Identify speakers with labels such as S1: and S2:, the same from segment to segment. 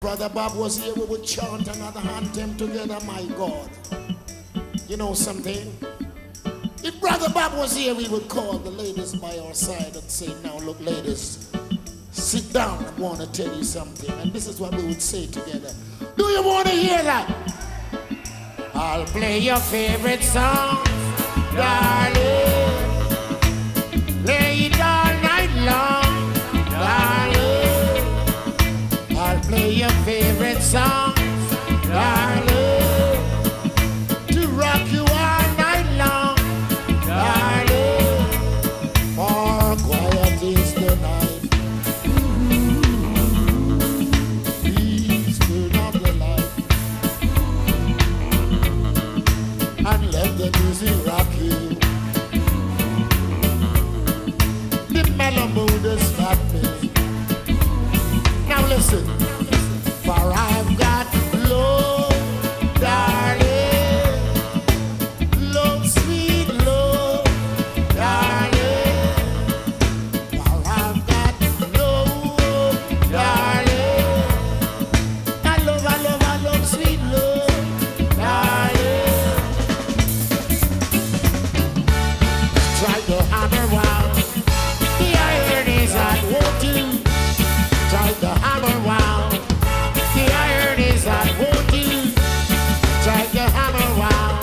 S1: Brother Bob was here, we would chant another anthem together, my God. You know something? If Brother Bob was here, we would call the ladies by our side and say, now look ladies, sit down, I want to tell you something. And this is what we would say together. Do you want to hear that? I'll play your favorite song, darling. Play it all night long, darling. I'll play your favorite song, darling. To rock you all night long, darling. For quiet is the night. Please turn off the light and let the music rock you. The mellow mood has got me. Now listen, for I've got love, darling, love, sweet love, darling. For I've got love, darling, I love, sweet love, darling. Try to hammer round, the iron is at work too. Try to hammer round, the iron is at work too. Try to hammer round,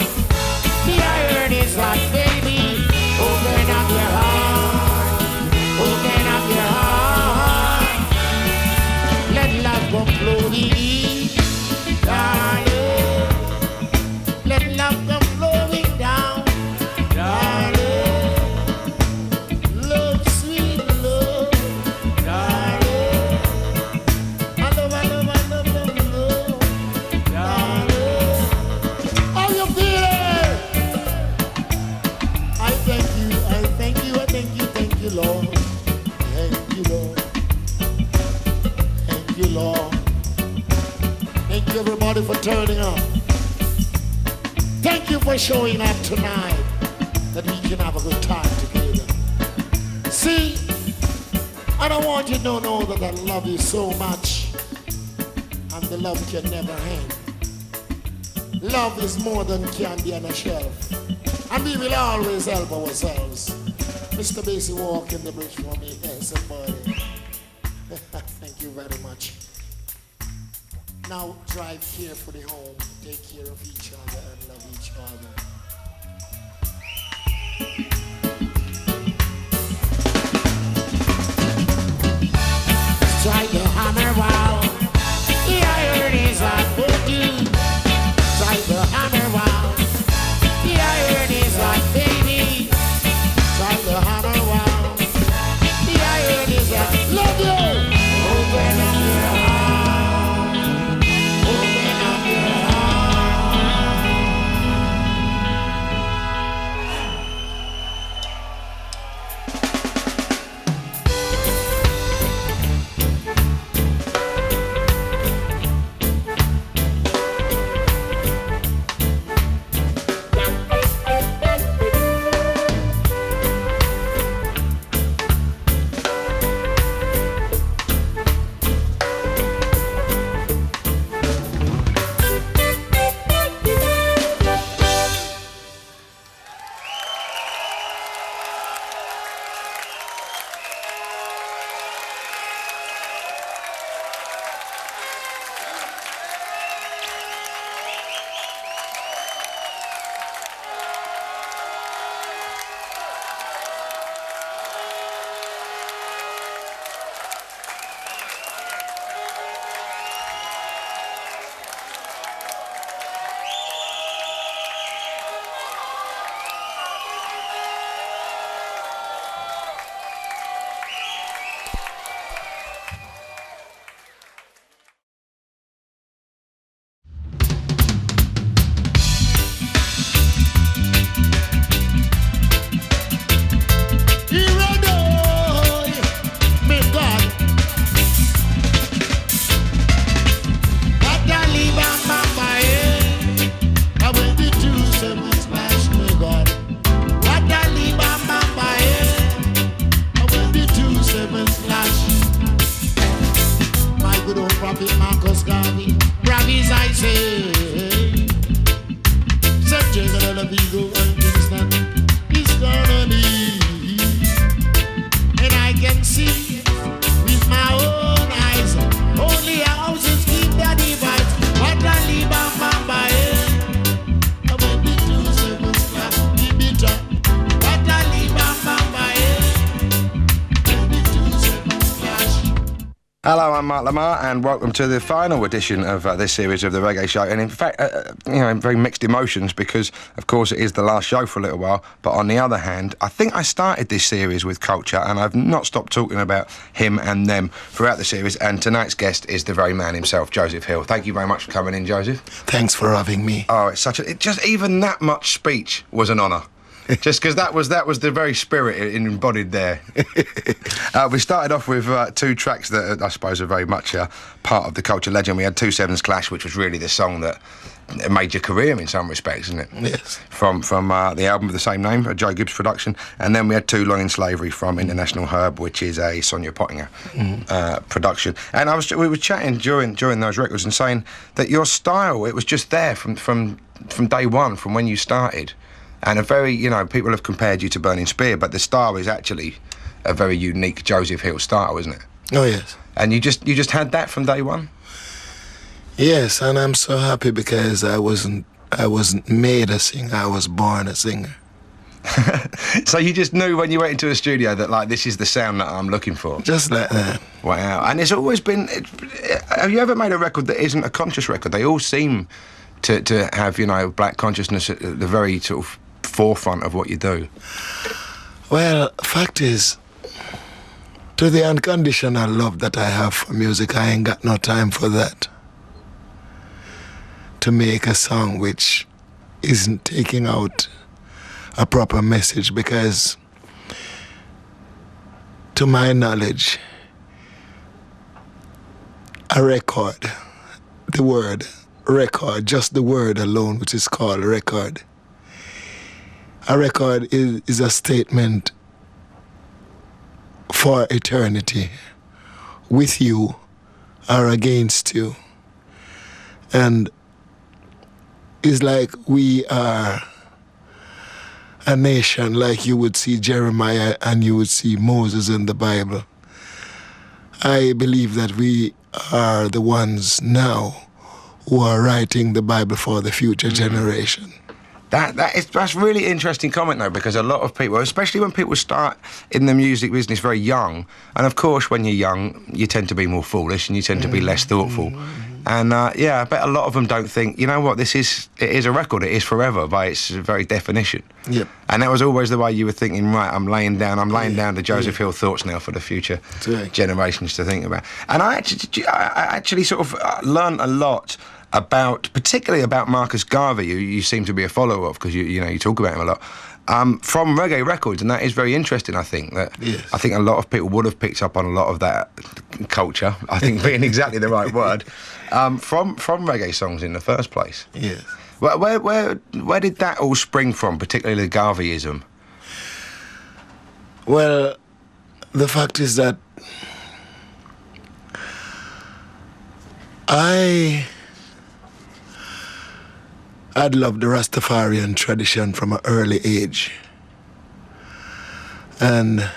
S1: the iron is at baby. Open up your heart, open up your heart. Let love come flowing, darling. Let love come flowing down, darling. Love, sweet love, darling. I love, darling. How you feeling? I thank you, thank you, Lord. Thank you, Lord. Thank you, Lord. Thank you, everybody, for turning up. Thank you for showing up tonight, that we can have a good time together. See, I don't want you to know that I love you so much, and the love can never end. Love is more than candy on a shelf, and we will always help ourselves. Mr. Basie, walk in the bridge for me. Yes, somebody. Thank you very much. Now drive carefully home. Take care of each other and love each other. Try to hammer round, the iron is at work you. Try to hammer round, the iron is at baby. Try to hammer round, the iron is at love you. Open up your heart, open up your heart. Bravies I say. Such a little ego and Kingston is gonna be. And I can see with my own eyes. Only houses keep their divides. What a leave on my mind. When the 2 sevens clap, the bitter. What a leave on my mind. When the 2 sevens clash.
S2: Hello, I'm Mark Lammar, and welcome to the final edition of this series of the Reggae Show. And in fact, very mixed emotions because, of course, it is the last show for a little while. But on the other hand, I think I started this series with Culture, and I've not stopped talking about him and them throughout the series. And tonight's guest is the very man himself, Joseph Hill. Thank you very much for coming in, Joseph.
S1: Thanks for having me.
S2: Oh, it's just even that much speech was an honour. Just because that was the very spirit embodied there. We started off with 2 tracks that I suppose are very much part of the Culture legend. We had 2 Sevens Clash, which was really the song that made your career in some respects, isn't it?
S1: Yes.
S2: From the album of the same name, a Joe Gibbs production, and then we had 2 Long in Slavery from International Herb, which is a Sonia Pottinger production. And we were chatting during those records and saying that your style, it was just there from day one, from when you started. And a very, people have compared you to Burning Spear, but the style is actually a very unique Joseph Hill style, isn't it?
S1: Oh, yes.
S2: And you just had that from day one?
S1: Yes, and I'm so happy because I wasn't made a singer, I was born a singer.
S2: So you just knew when you went into a studio that, like, this is the sound that I'm looking for?
S1: Just like that.
S2: Wow. And it's always been... have you ever made a record that isn't a conscious record? They all seem to have, black consciousness at the very sort of forefront of what you do.
S1: Well, fact is, to the unconditional love that I have for music, I ain't got no time for that. To make a song which isn't taking out a proper message, because to my knowledge, a record, the word record, just the word alone, which is called record, a record is a statement for eternity, with you or against you. And it's like we are a nation, like you would see Jeremiah and you would see Moses in the Bible. I believe that we are the ones now who are writing the Bible for the future generation.
S2: That's really interesting comment, though, because a lot of people, especially when people start in the music business very young, and of course when you're young you tend to be more foolish and you tend to be less thoughtful, and I bet a lot of them don't think, you know what, it is a record, it is forever by its very definition. Yep. And that was always the way you were thinking, right, I'm laying down the Joseph Hill thoughts now for the future generations to think about. And I actually sort of learned a lot particularly about Marcus Garvey, who you seem to be a follower of, because you talk about him a lot, from Reggae Records, and that is very interesting. I think I think a lot of people would have picked up on a lot of that culture, I think being exactly the right word, from reggae songs in the first place.
S1: Yes.
S2: Where did that all spring from, particularly the Garveyism?
S1: Well, the fact is that I'd loved the Rastafarian tradition from an early age. And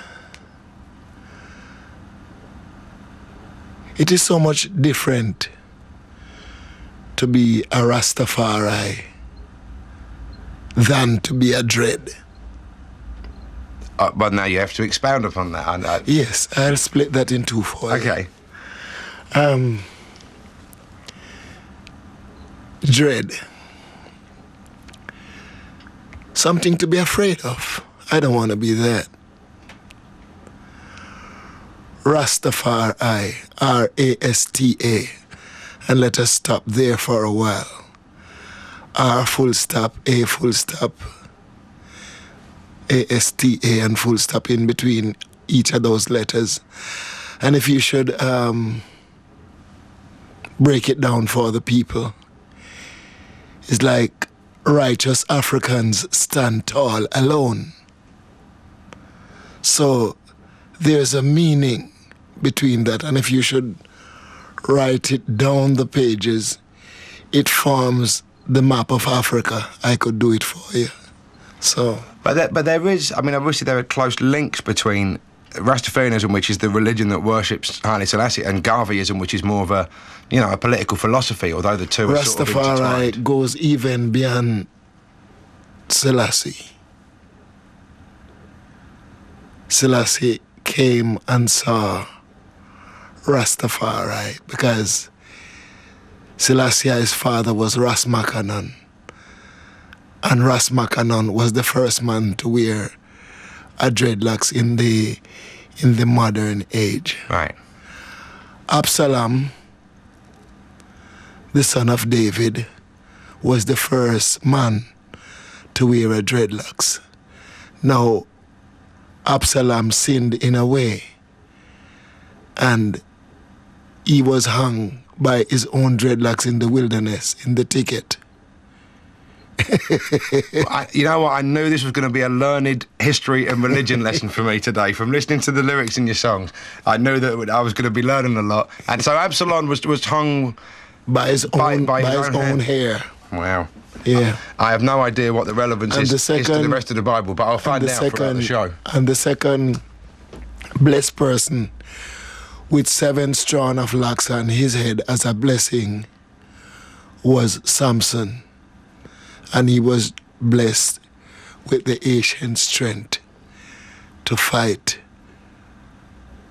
S1: it is so much different to be a Rastafari than to be a Dread.
S2: But now you have to expound upon that.
S1: Yes, I'll split that in 2 for you.
S2: Okay.
S1: Dread. Something to be afraid of. I don't want to be that. Rastafari, R-A-S-T-A, and let us stop there for a while. R full stop, A full stop, A-S-T-A and full stop in between each of those letters. And if you should break it down for the people, it's like righteous Africans stand tall alone. So there's a meaning between that. And if you should write it down the pages, it forms the map of Africa. I could do it for you. So,
S2: but there is, I mean, obviously there are close links between Rastafarianism, which is the religion that worships Haile Selassie, and Garveyism, which is more of a, a political philosophy, although the two are sort of intertwined.
S1: Rastafari goes even beyond Selassie. Selassie came and saw Rastafari because Selassie's father was Ras Makanon, and Ras Makanon was the first man to wear a dreadlocks in the modern age.
S2: Right.
S1: Absalom, the son of David, was the first man to wear a dreadlocks. Now, Absalom sinned in a way, and he was hung by his own dreadlocks in the wilderness, in the thicket.
S2: You know what? I knew this was going to be a learned history and religion lesson for me today. From listening to the lyrics in your songs, I knew that I was going to be learning a lot. And so Absalom was hung
S1: by his own hair.
S2: Wow.
S1: Yeah.
S2: I have no idea what the relevance is to the rest of the Bible, but I'll find out throughout the show.
S1: And the second blessed person with 7 strands of locks on his head as a blessing was Samson. And he was blessed with the ancient strength to fight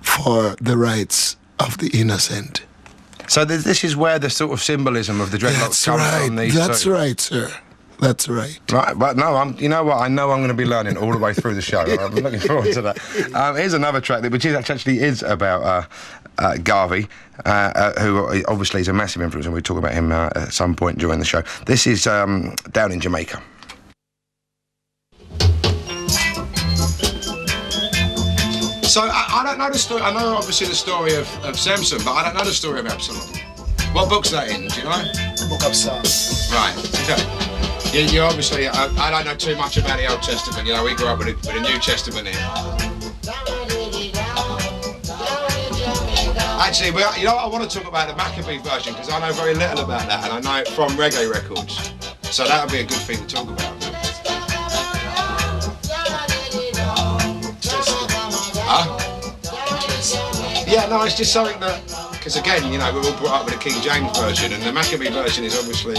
S1: for the rights of the innocent.
S2: So this is where the sort of symbolism of the dreadlocks comes from.
S1: That's right, sir. That's right.
S2: Right, but no, you know what? I know I'm going to be learning all the way through the show. I'm looking forward to that. Here's another track which actually is about Garvey, who obviously is a massive influence, and we'll talk about him at some point during the show. This is down in Jamaica. So I don't know the story. I know obviously the story of Samson, but I don't know the story of Absalom. What book's that in? Do you know?
S1: Book of Psalms.
S2: Right. Okay. You obviously. I don't know too much about the Old Testament. We grew up with the New Testament here. Actually, I want to talk about the Maccabee version because I know very little about that, and I know it from reggae records. So that would be a good thing to talk about. Yeah, no, it's just something that, because again, we're all brought up with the King James version, and the Maccabee version is obviously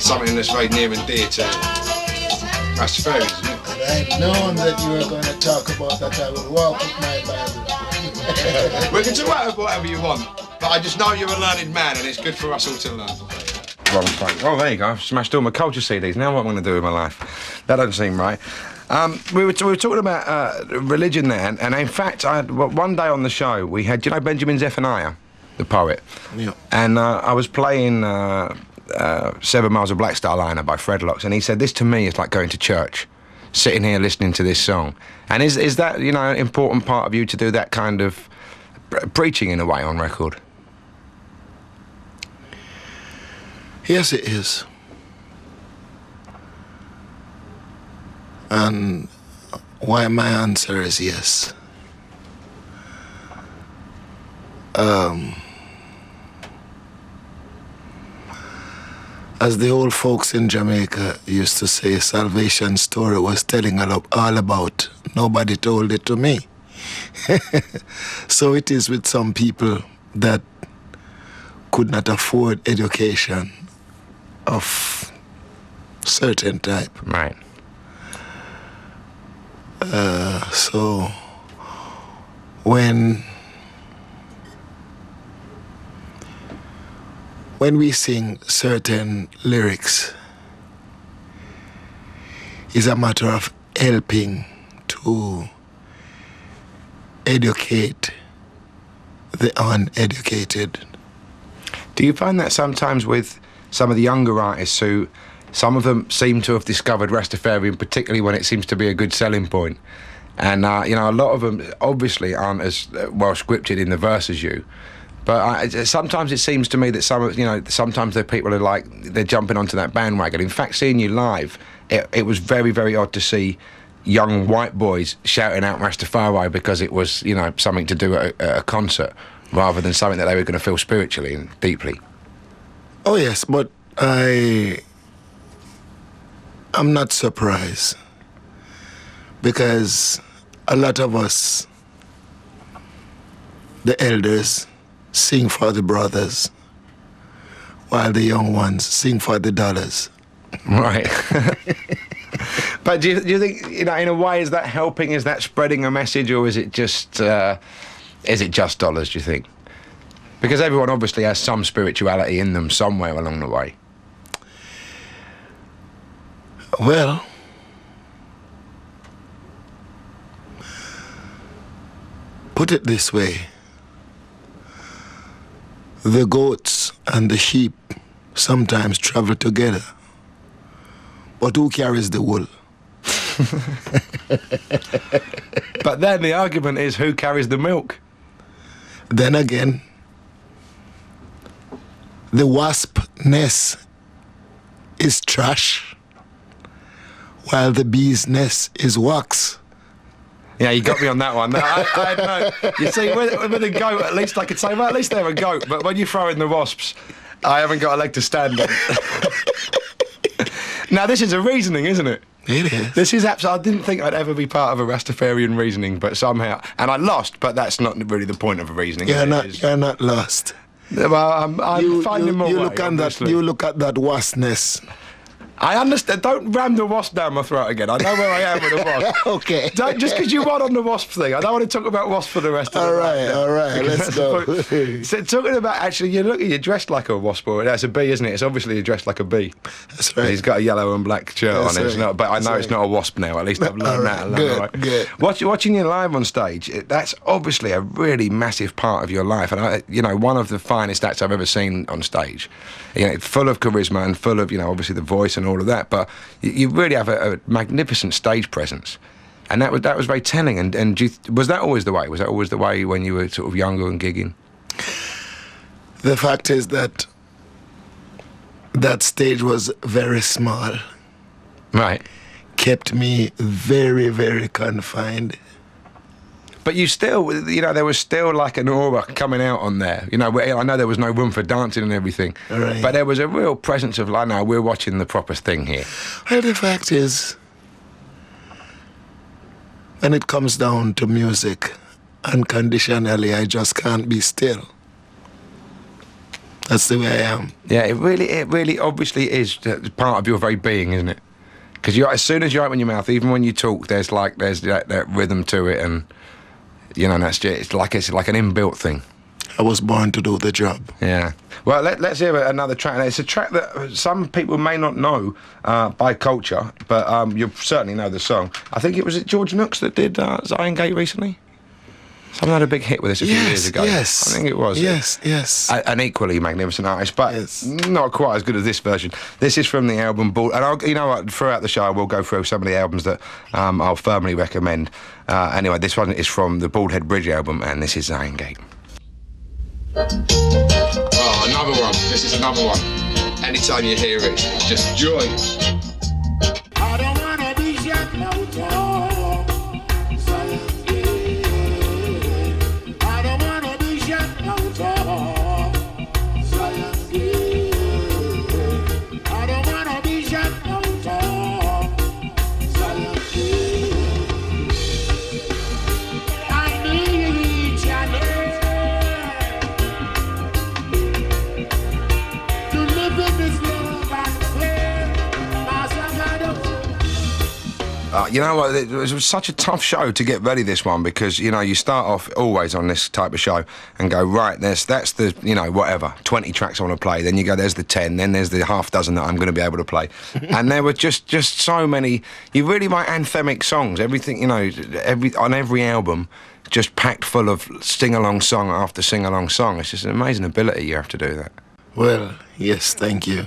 S2: something that's very near and dear to Rastafari, isn't it?
S1: And I'd known that you were going to talk about that. I would walk with my Bible.
S2: We can talk about whatever you want, but I just know you're a learned man, and it's good for us all to learn. Wrong phone. Oh, there you go. I've smashed all my culture CDs. Now what am I going to do with my life? That doesn't seem right. We were talking about religion there, and in fact, one day on the show we had, Benjamin Zephaniah, the poet,
S1: yeah.
S2: And I was playing 7 Miles of Black Star Liner by Fred Locks, and he said, this to me is like going to church, sitting here listening to this song. And is that, an important part of you to do that kind of preaching in a way on record?
S1: Yes, it is. And why my answer is yes. As the old folks in Jamaica used to say, salvation story was telling all about. Nobody told it to me. So it is with some people that could not afford education of certain type.
S2: Right.
S1: So when we sing certain lyrics, it's a matter of helping to educate the uneducated.
S2: Do you find that sometimes with some of the younger artists who, some of them seem to have discovered Rastafarian, particularly when it seems to be a good selling point, and a lot of them obviously aren't as well scripted in the verse as you, but sometimes it seems to me that sometimes the people are like, they're jumping onto that bandwagon. In fact, seeing you live, it was very, very odd to see young white boys shouting out Rastafari because it was something to do at a concert, rather than something that they were going to feel spiritually and deeply.
S1: Oh yes, but I'm not surprised, because a lot of us, the elders, sing for the brothers, while the young ones sing for the dollars.
S2: Right. But do you think, in a way, is that helping? Is that spreading a message, or is it just dollars, do you think? Because everyone obviously has some spirituality in them somewhere along the way.
S1: Well, put it this way. The goats and the sheep sometimes travel together. But who carries the wool?
S2: But then the argument is, who carries the milk?
S1: Then again, the wasp nest is trash, while the bee's nest is wax.
S2: Yeah, you got me on that one. I know. You see, with a goat, at least I could say, well, at least they're a goat. But when you throw in the wasps, I haven't got a leg to stand on. Now, this is a reasoning, isn't it?
S1: It is.
S2: This is absolutely. I didn't think I'd ever be part of a Rastafarian reasoning, but somehow, and I lost. But that's not really the point of a reasoning.
S1: You're not lost.
S2: Well, I'm finding more.
S1: You look at that wasp nest.
S2: I understand. Don't ram the wasp down my throat again. I know where I am with the wasp.
S1: Okay.
S2: Just because you won on the wasp thing, I don't want to talk about wasp for the rest of the night.
S1: All right, let's go.
S2: So talking about, actually, you're dressed like a wasp, or that's a bee, isn't it? It's obviously you're dressed like a bee.
S1: That's right.
S2: He's got a yellow and black shirt on. It's not, but I know it's not a wasp now. At least I've learned that.
S1: Good.
S2: Watching you live on stage, that's obviously a really massive part of your life, and one of the finest acts I've ever seen on stage. Full of charisma and full of obviously the voice and all of that, but you really have a magnificent stage presence, and that was very telling. And was that always the way? Was that always the way when you were sort of younger and gigging?
S1: The fact is that stage was very small.
S2: Right.
S1: Kept me very, very confined.
S2: But you still, there was still like an aura coming out on there. I know there was no room for dancing and everything,
S1: right.
S2: But there was a real presence of, like, no, we're watching the proper thing here.
S1: Well, the fact is, when it comes down to music, unconditionally, I just can't be still. That's the way I am.
S2: Yeah, it really obviously is part of your very being, isn't it? Because as soon as you open your mouth, even when you talk, there's that rhythm to it, and that's just, it's like an inbuilt thing.
S1: I was born to do the job.
S2: Yeah. Well, let's hear another track. It's a track that some people may not know by culture, but you certainly know the song. I think it was George Nooks that did Zion Gate recently. Someone had a big hit with this a few years ago.
S1: Yes.
S2: I think it was.
S1: Yes.
S2: An equally magnificent artist, but not quite as good as this version. This is from the album Bald, and throughout the show we'll go through some of the albums that I'll firmly recommend. Anyway, this one is from the Baldhead Bridge album, and this is Zion Gate. Oh, another one. This is another one. Anytime you hear it, just joy.
S1: I don't wanna be shut no door.
S2: You know what, it was such a tough show to get ready, this one, because, you start off always on this type of show and go, right, that's the, whatever, 20 tracks I want to play, then you go, there's the 10, then there's the half dozen that I'm going to be able to play. And there were just so many, you really write anthemic songs, everything, on every album, just packed full of sing-along song after sing-along song. It's just an amazing ability you have to do that.
S1: Well, yes, thank you.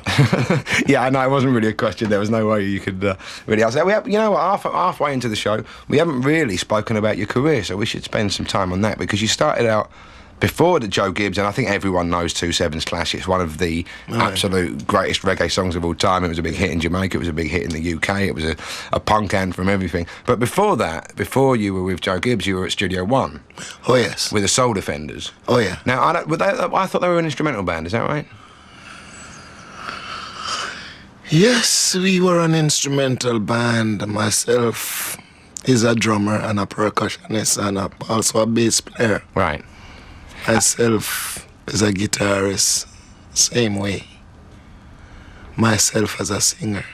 S2: Yeah, I know, it wasn't really a question. There was no way you could really answer that. Halfway into the show, we haven't really spoken about your career, so we should spend some time on that, because you started out before the Joe Gibbs, and I think everyone knows 2/7's Clash. It's one of the absolute greatest reggae songs of all time. It was a big hit in Jamaica. It was a big hit in the UK. It was a punk anthem, everything. But before that, before you were with Joe Gibbs, you were at Studio One.
S1: Oh, yes.
S2: With the Soul Defenders.
S1: Oh, yeah.
S2: Now, I thought they were an instrumental band. Is that right?
S1: Yes, we were an instrumental band. Myself is a drummer and a percussionist and also a bass player.
S2: Right.
S1: Myself is a guitarist, same way. Myself as a singer.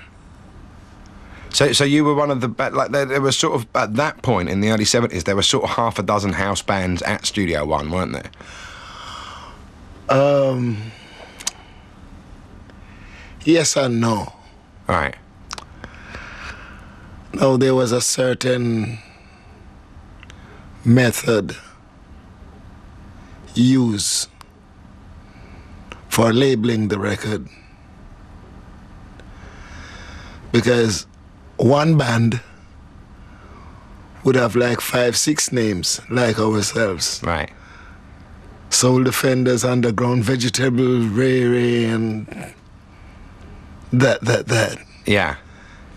S2: So you were one of the like there was sort of at that point in the early 70s there were sort of half a dozen house bands at Studio One, weren't there?
S1: Yes and no.
S2: Right.
S1: No, there was a certain method used for labeling the record. Because one band would have like 5-6 names, like ourselves.
S2: Right.
S1: Soul Defenders, Underground Vegetable, Ray, and that.
S2: Yeah.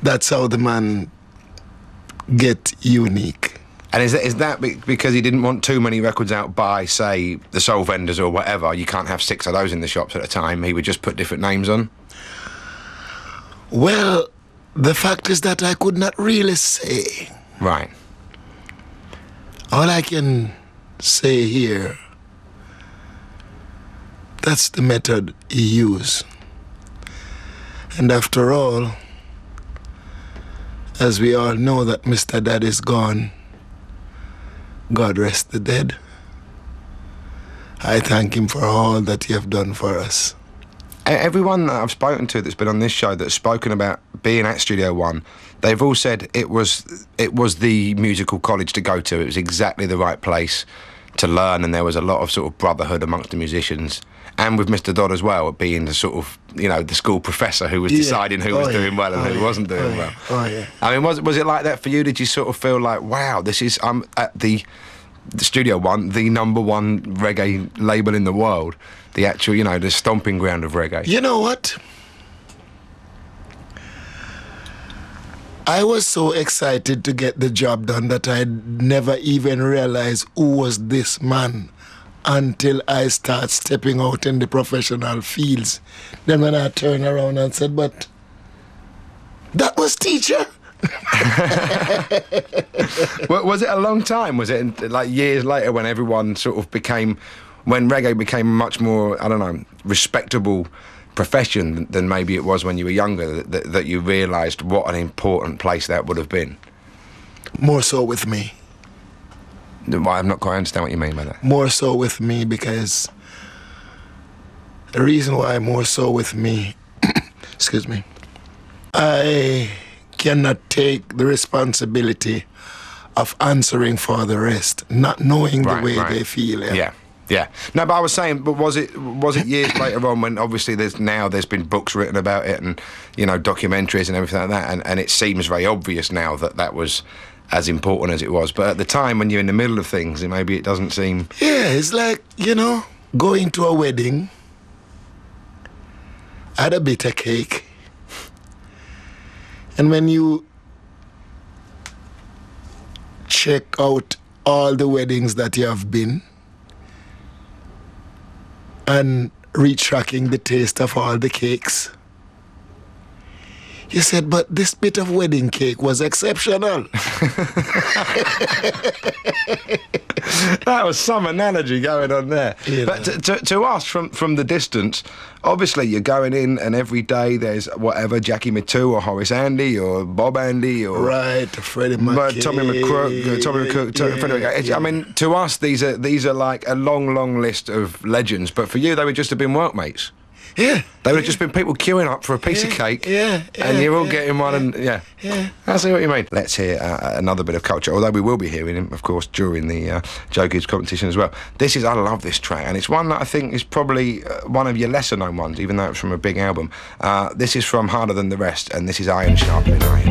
S1: That's how the man get unique.
S2: And is that because he didn't want too many records out by, say, the Soul Vendors or whatever? You can't have 6 of those in the shops at a time. He would just put different names on?
S1: Well, the fact is that I could not really say.
S2: Right.
S1: All I can say here, that's the method he used. And after all, as we all know that Mr. Dad is gone, God rest the dead. I thank him for all that he have done for us.
S2: Everyone that I've spoken to that's been on this show that's spoken about being at Studio One, they've all said it was the musical college to go to. It was exactly the right place to learn, and there was a lot of sort of brotherhood amongst the musicians. And with Mr. Dodd as well, being the sort of, the school professor who was deciding who was doing well and who wasn't doing well.
S1: Oh, yeah.
S2: I mean, was it like that for you? Did you sort of feel like, wow, I'm at the Studio One, the #1 reggae label in the world, the actual, the stomping ground of reggae?
S1: You know what? I was so excited to get the job done that I never even realized who was this man until I start stepping out in the professional fields. Then when I turned around and said, but that was teacher.
S2: Was it a long time? Was it like years later when everyone sort of when reggae became a much more, I don't know, respectable profession than maybe it was when you were younger, that you realised what an important place that would have been?
S1: More so with me.
S2: I'm not quite understand what you mean by that.
S1: More so with me because the reason why more so with me, excuse me, I cannot take the responsibility of answering for the rest, not knowing the way they feel.
S2: Yeah. No, but I was saying, but was it years later on when obviously there's been books written about it and documentaries and everything like that, and it seems very obvious now that was as important as it was. But at the time when you're in the middle of things, maybe it doesn't seem.
S1: Yeah, it's like going to a wedding, add a bit of cake, and when you check out all the weddings that you have been and retracking the taste of all the cakes, you said, but this bit of wedding cake was exceptional.
S2: That was some analogy going on there. But to us, from the distance, obviously you're going in and every day there's whatever, Jackie Mittoo or Horace Andy or Bob Andy or...
S1: Right, Freddie McKay.
S2: Tommy McCrook. I mean, to us, these are like a long list of legends, but for you, they would just have been workmates.
S1: Yeah.
S2: They would have just been people queuing up for a piece of cake. And you're all getting one and I see what you mean. Let's hear another bit of culture, although we will be hearing him, of course, during the Joe Gibbs competition as well. I love this track, and it's one that I think is probably one of your lesser known ones, even though it's from a big album. This is from Harder Than the Rest, and this is Iron Sharpening Iron.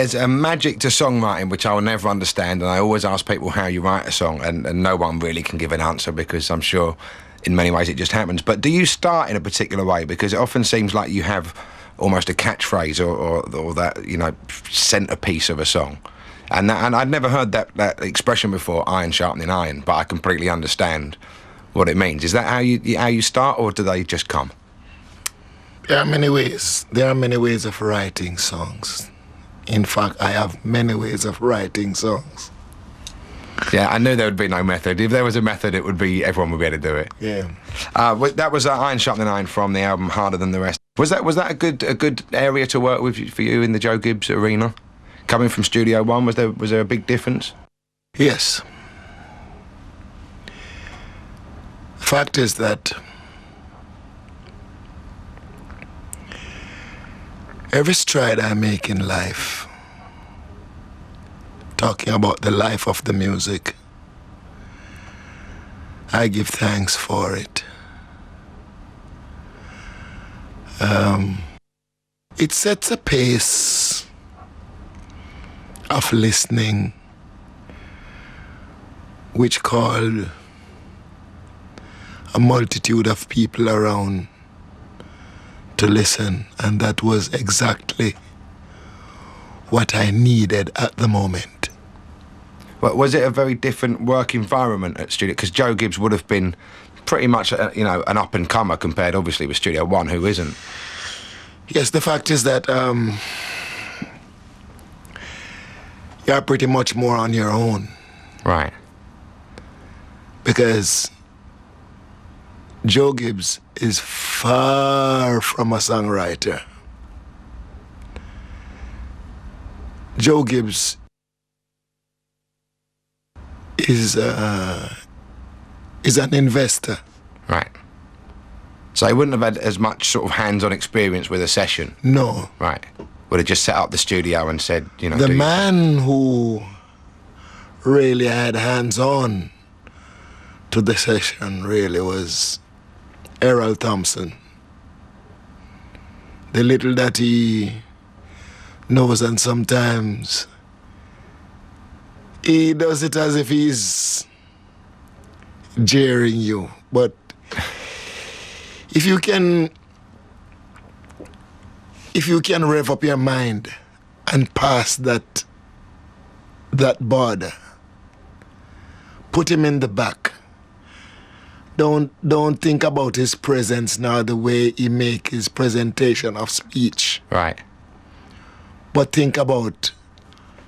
S2: There's a magic to songwriting which I will never understand, and I always ask people how you write a song, and no one really can give an answer, because I'm sure in many ways it just happens. But do you start in a particular way? Because it often seems like you have almost a catchphrase or that, you know, centerpiece of a song. And I'd never heard that expression before, iron sharpening iron, but I completely understand what it means. Is that how you start, or do they just come?
S1: There are many ways. There are many ways of writing songs. In fact, I have many ways of writing songs.
S2: Yeah, I knew there would be no method. If there was a method, it would be everyone would be able to do it.
S1: Yeah.
S2: That was Iron Sharpening Iron from the album Harder Than the Rest. Was that a good area to work with for you in the Joe Gibbs arena? Coming from Studio One, was there a big difference?
S1: Yes. Fact is that every stride I make in life, talking about the life of the music, I give thanks for it. It sets a pace of listening which called a multitude of people around to listen, and that was exactly what I needed at the moment.
S2: Well, was it a very different work environment at Studio? Because Joe Gibbs would have been pretty much, an up-and-comer compared, obviously, with Studio One, who isn't.
S1: Yes, the fact is that you're pretty much more on your own.
S2: Right.
S1: Because Joe Gibbs is far from a songwriter. Joe Gibbs is an investor.
S2: Right. So he wouldn't have had as much sort of hands-on experience with a session?
S1: No.
S2: Right. Would have just set up the studio and said,
S1: The man who really had hands-on to the session really was Errol Thompson. The little that he knows, and sometimes he does it as if he's jeering you. But if you can rev up your mind and pass that border, put him in the back. Don't think about his presence now, the way he make his presentation of speech.
S2: Right.
S1: But think about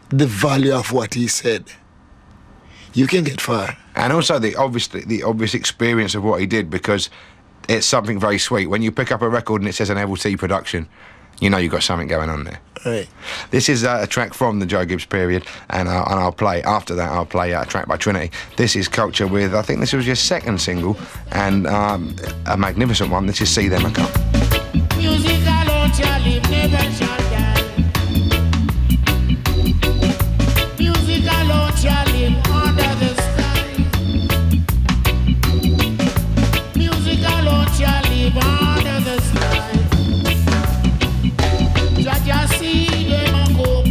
S1: the value of what he said. You can get far.
S2: And also the obvious experience of what he did, because it's something very sweet. When you pick up a record and it says an LT production, you know you've got something going on there.
S1: Right.
S2: This is a track from the Joe Gibbs period, and I'll play a track by Trinity. This is Culture with, I think this was your second single, and a magnificent one. This is See Them A Come.
S3: Music alone shall live, never shall die. Music alone shall live under the sky. Music alone shall live under the sky. Jaja see them a go,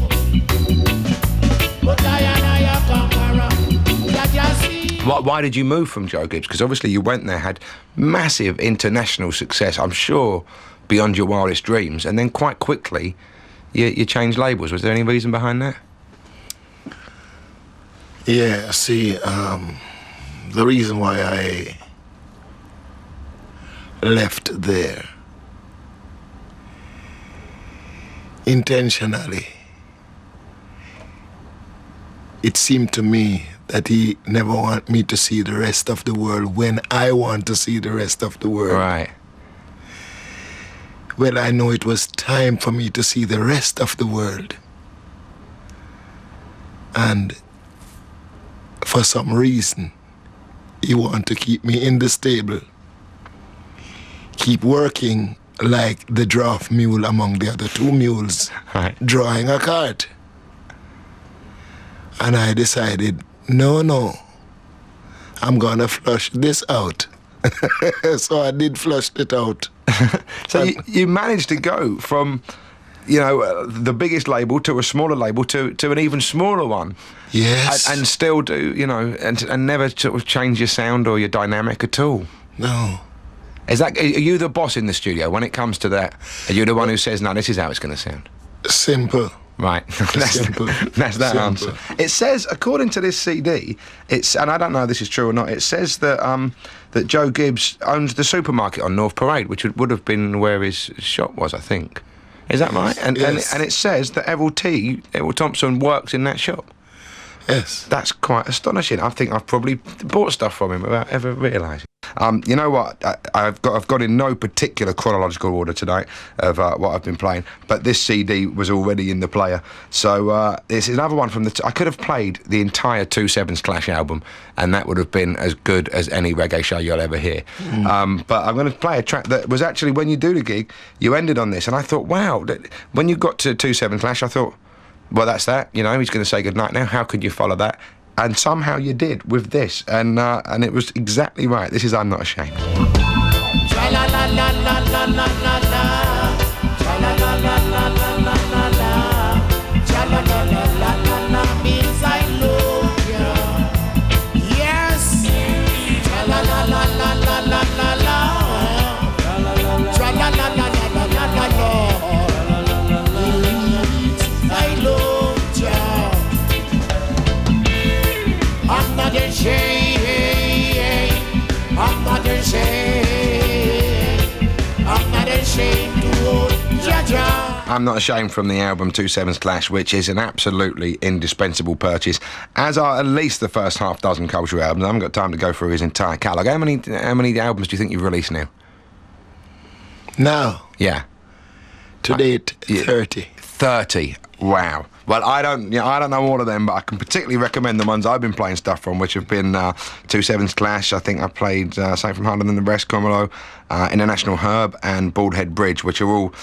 S3: but I and I a conqueror. Jaja see.
S2: Why did you move from Joe Gibbs? Because obviously you went there, had massive international success, I'm sure, beyond your wildest dreams, and then quite quickly you changed labels. Was there any reason behind that?
S1: Yeah, see, the reason why I left there intentionally, it seemed to me that he never wanted me to see the rest of the world when I want to see the rest of the world.
S2: Right.
S1: Well, I know it was time for me to see the rest of the world. And for some reason, he wanted to keep me in the stable, keep working like the draft mule among the other two mules,
S2: Right.
S1: drawing a cart. And I decided, no, I'm gonna flush this out. So I did flush it out.
S2: So you managed to go from the biggest label to a smaller label to an even smaller one.
S4: Yes.
S2: And still do, and never sort of change your sound or your dynamic at all.
S4: No.
S2: Are you the boss in the studio when it comes to that? Are you the one who says, no, this is how it's going to sound?
S4: Simple.
S2: Right. That's that answer. It says, according to this CD, and I don't know if this is true or not, it says that that Joe Gibbs owns the supermarket on North Parade, which would have been where his shop was, I think. Is that right? And it says that Errol Thompson works in that shop.
S4: Yes.
S2: That's quite astonishing. I think I've probably bought stuff from him without ever realising. You know what? I've got in no particular chronological order tonight of what I've been playing, but this CD was already in the player. So this is another one from I could have played the entire 2/7 Clash album, and that would have been as good as any reggae show you'll ever hear. But I'm going to play a track that was actually, when you do the gig, you ended on this, and I thought, wow, when you got to 2/7 Clash, I thought, well, that's that. He's going to say goodnight now. How could you follow that? And somehow you did with this, and it was exactly right. This is I'm Not Ashamed. I'm Not Ashamed from the album 2/7 Clash, which is an absolutely indispensable purchase, as are at least the first half dozen Culture albums. I haven't got time to go through his entire catalogue. How many albums do you think you've released now?
S4: Now?
S2: Yeah.
S4: To date, 30.
S2: 30. Wow. Well, I don't know all of them, but I can particularly recommend the ones I've been playing stuff from, which have been 2/7 Clash. I think I played Saint from Harder Than the Rest, Cromwell, International Herb, and Baldhead Bridge, which are all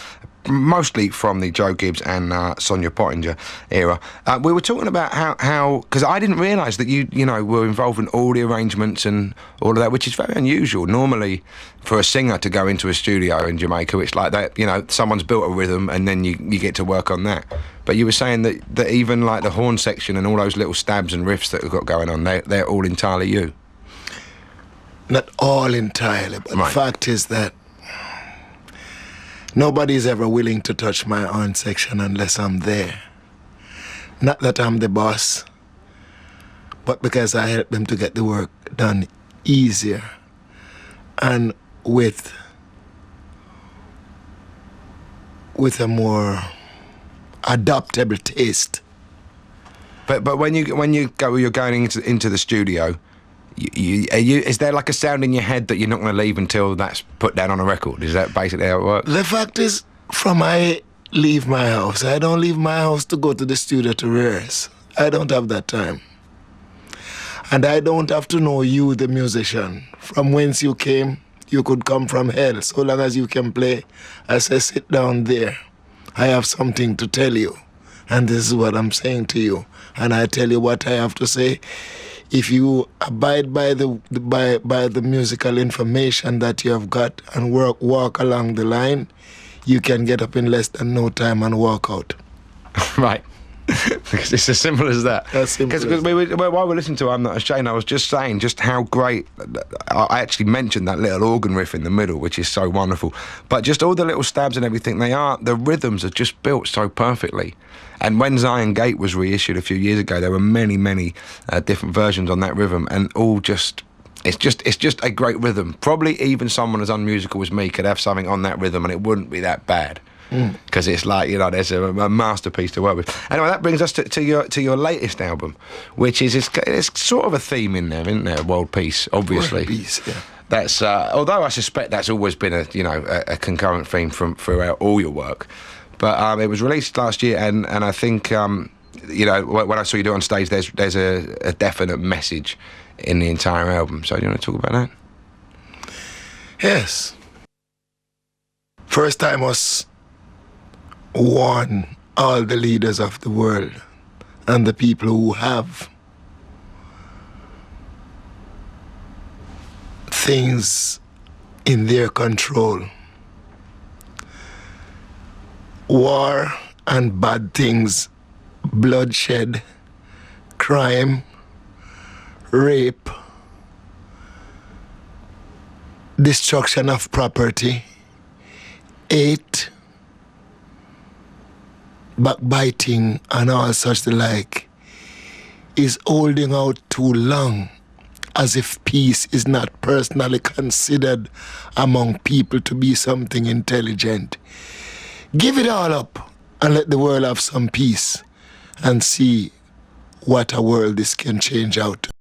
S2: mostly from the Joe Gibbs and Sonia Pottinger era. We were talking about how because I didn't realise that you were involved in all the arrangements and all of that, which is very unusual. Normally, for a singer to go into a studio in Jamaica, it's like that. Someone's built a rhythm and then you get to work on that. But you were saying that even like the horn section and all those little stabs and riffs that we've got going on, they're all entirely you.
S4: Not all entirely, but
S2: right.
S4: The fact is that nobody's ever willing to touch my horn section unless I'm there. Not that I'm the boss, but because I help them to get the work done easier and with a more adaptable taste.
S2: But when you're going into the studio, is there like a sound in your head that you're not going to leave until that's put down on a record? Is that basically how it works?
S4: The fact is, from I leave my house, I don't leave my house to go to the studio to rehearse. I don't have that time. And I don't have to know you, the musician. From whence you came, you could come from hell. So long as you can play, I say, sit down there. I have something to tell you. And this is what I'm saying to you. And I tell you what I have to say. If you abide by the musical information that you have got and walk along the line, you can get up in less than no time and walk out.
S2: Right. Because it's as simple as that.
S4: Because
S2: while we're listening to I'm Not Ashamed, I was just saying just how great. I actually mentioned that little organ riff in the middle, which is so wonderful. But just all the little stabs and everything, the rhythms are just built so perfectly. And when Zion Gate was reissued a few years ago, there were many different versions on that rhythm, and all just. It's just a great rhythm. Probably even someone as unmusical as me could have something on that rhythm and it wouldn't be that bad. Because it's like, there's a masterpiece to work with. Anyway, that brings us to your latest album, which is it's sort of a theme in there, isn't there? World Peace, obviously.
S4: World Peace, yeah.
S2: That's although I suspect that's always been a concurrent theme throughout all your work. But it was released last year, and I think when I saw you do it on stage, there's a definite message in the entire album. So do you want to talk about that?
S4: Yes. First time was warn all the leaders of the world and the people who have things in their control war and bad things, bloodshed, crime, rape, destruction of property, hate, backbiting, and all such the like, is holding out too long, as if peace is not personally considered among people to be something intelligent. Give it all up and let the world have some peace and see what a world this can change out.